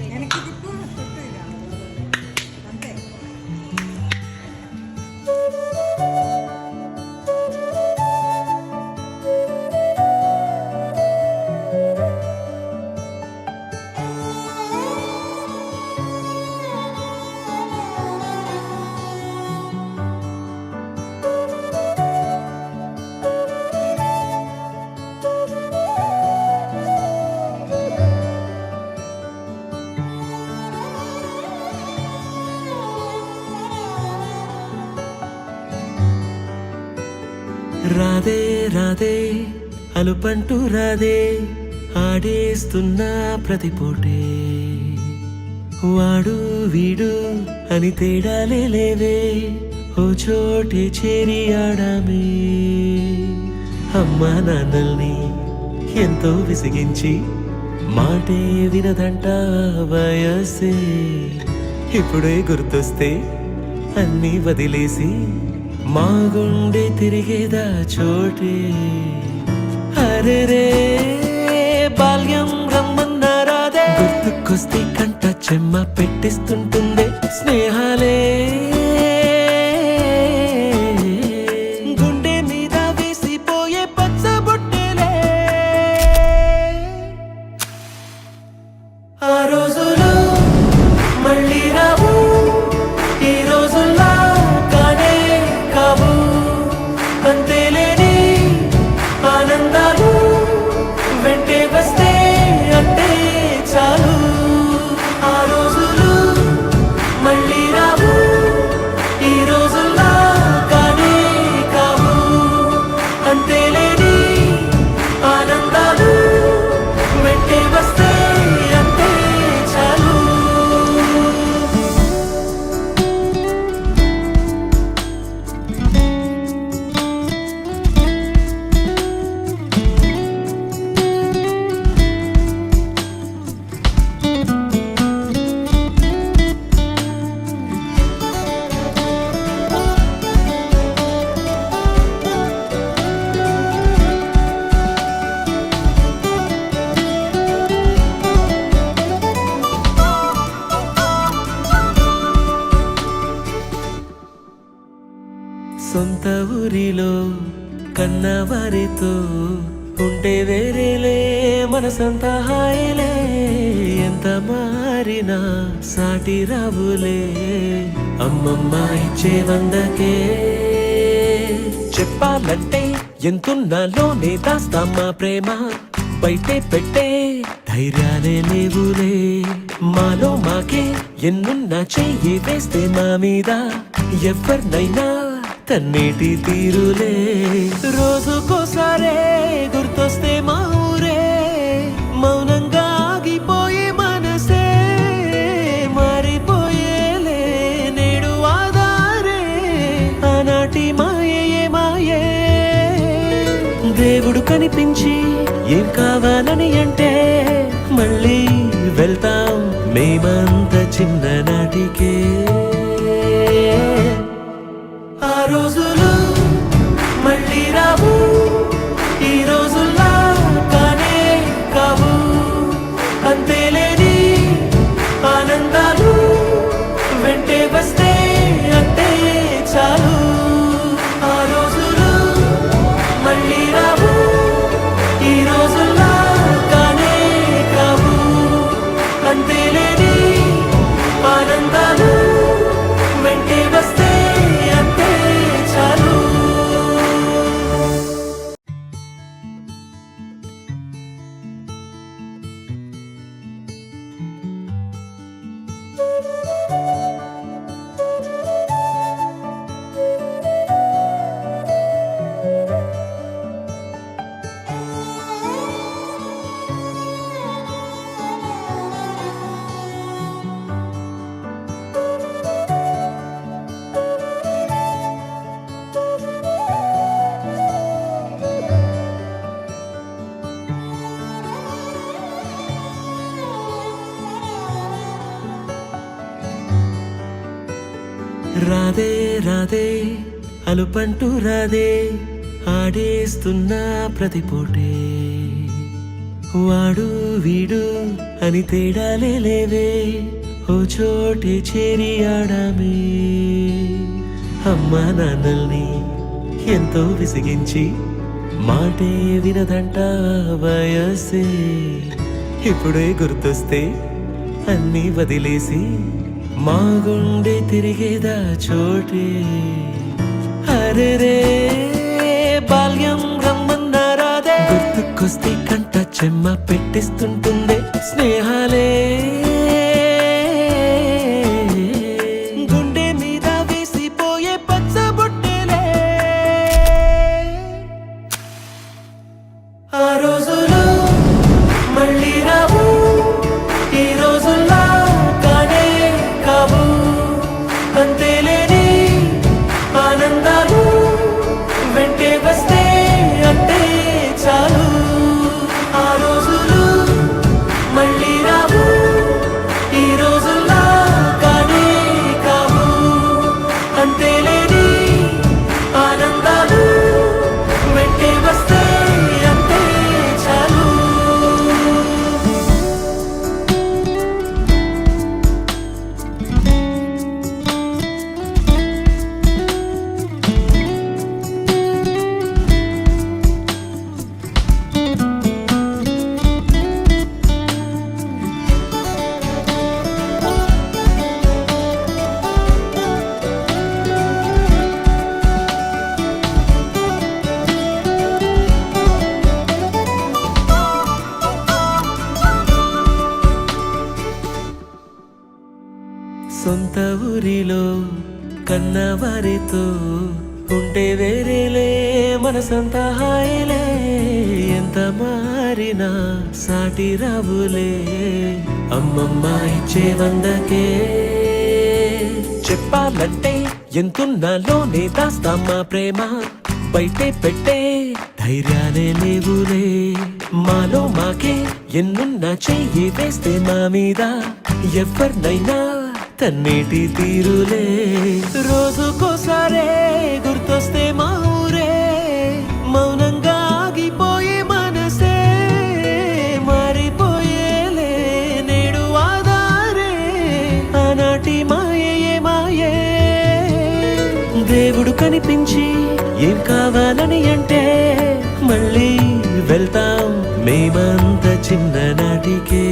వెనక్కి తిప్పు కొట్టు ఇక. అంతే. రాధే రాధే అలుపంటూ రాధే ఆడేస్తున్నా ప్రతి పూటే వాడు వీడు అని తేడాలే లేవే ఓ చోటే చేరి ఆడామే అమ్మా నాన్నల్ని ఎంతో విసిగించి మాటే వినదంట వయసే ఇప్పుడే గుర్తొస్తే అన్నీ వదిలేసి మా గుండె తిరిగేదా చోటే అరే రే బాల్యం రమ్మన్నారాదే గుర్తుకొస్తే కంట చెమ్మ పెట్టిస్తుంటుందే స్నేహాలే గుండె మీద వేసిపోయే పచ్చబొట్టెలే ఆ రోజులు మళ్ళీ రావు ఈ రోజుల్లా కానే కావు అంతేలేని ఆనందాలు వెంటే వస్తే అంటే చాలు ఆ రోజులు మళ్ళీ రావు ఈ రోజుల్లా కానే కావు అంతేలేని ఆనందాలు వెంటే వస్తే అంటే చాలు సొంత ఊరిలో కన్నవారితో ఉంటే వేరేలే మనసంతా హాయిలే ఎంత మారినా సాటి రావులే అమ్మమ్మ ఇచ్చే వందకే చెప్పాలంటే ఎంతున్నాలోనే దాస్తామా ప్రేమ బయటే పెట్టే ధైర్యాలే లేవులే మాలో మాకే ఎన్నున్నా చెయ్యి వేస్తే మా మీద ఎవరినైనా తన్నేటి తీరులే రోజుకోసారే గుర్తొస్తే మా ఊరే మౌనంగా ఆగిపోయే మనసే మారిపోయేలే నేడు ఆధారే ఆనాటి మాయే మాయే దేవుడు కనిపించి ఏం కావాలని అంటే మళ్ళీ వెళ్తాం మేమంత చిన్ననాటికే ఆ రోజులు మళ్ళీ రావు ఈ రోజుల్లా కానే కావు అంతేలేని ఆనందాలు వెంటే వస్తే అంటే చాలు ఆ రోజులు మళ్ళీ రావు ఈ రోజుల్లా కానే కావు అంతేలేని ఆనందాలు వెంటే వస్తే అంటే చాలు రాధే రాధే అలుపంటూ రాధే ఆడేస్తున్నా ప్రతి పూటే వాడు వీడు అని తేడాలే లేవే ఓ చోటే చేరి ఆడామే అమ్మా నాన్నల్ని ఎంతో విసిగించి మాటే వినదంట వయసే ఇప్పుడే గుర్తొస్తే అన్నీ వదిలేసి మా గుండె తిరిగేదా చోటే అరే రే బాల్యం రమ్మన్నారాదే గుర్తుకొస్తే కంట చెమ్మ పెట్టిస్తుంటుందే స్నేహాలే గుండె మీద వేసిపోయే పచ్చబొట్టెలే ఆ రోజులు మళ్ళీ రావు ఈ రోజుల్లా కానే కావు అంతేలేని ఆనందాలు వెంటే వస్తే అంటే చాలు ఆ రోజులు మళ్ళీ రావు ఈ రోజుల్లా కానే కావు అంతేలేని ఆనందాలు వెంటే వస్తే అంటే చాలు సొంత ఊరిలో కన్నవారితో ఉంటే వేరేలే మనసంతా హాయిలే ఎంత మారినా సాటి రావులే అమ్మమ్మ ఇచ్చే వందకే చెప్పాలంటే ఎంతున్నాలోనే దాస్తామా ప్రేమ బయటే పెట్టే ధైర్యాలే లేవులే మాలో మాకే ఎన్నున్నా చెయ్యి వేస్తే మా మీద ఎవరినైనా తన్నేటి తీరులే రోజుకోసారే గుర్తొస్తే మా ఊరే మౌనంగా ఆగిపోయే మనసే మారిపోయేలే నేడు ఆధారే ఆనాటి మాయే మాయే దేవుడు కనిపించి ఏం కావాలని అంటే మళ్ళీ వెళ్తాం మేమంత చిన్ననాటికే